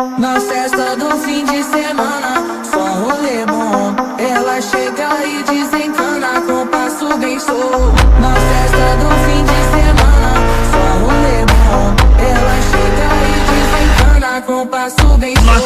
Na festa do fim de semana, só rolê bom. Ela chega e desencana com passo bem solto. Na festa do fim de semana, só rolê bom. Ela chega e desencana com passo bem solto.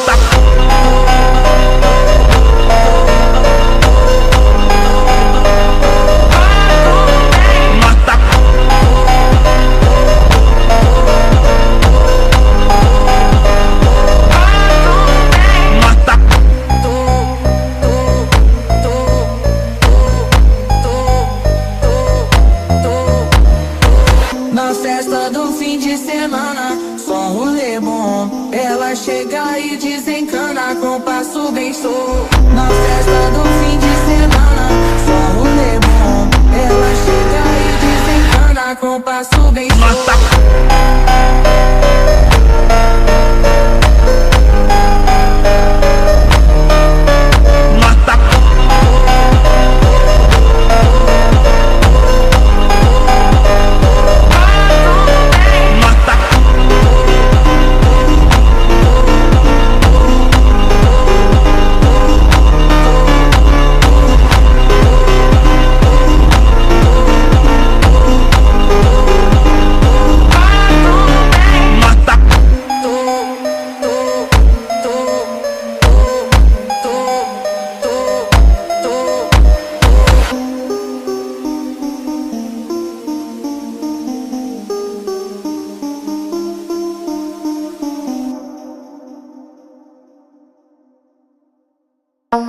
Na festa do fim de semana, só rolê bom. Ela chega e desencana com passo bem solto. Na festa do fim de semana, só rolê bom. Ela chega e desencana com passo bem solto.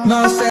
Nossa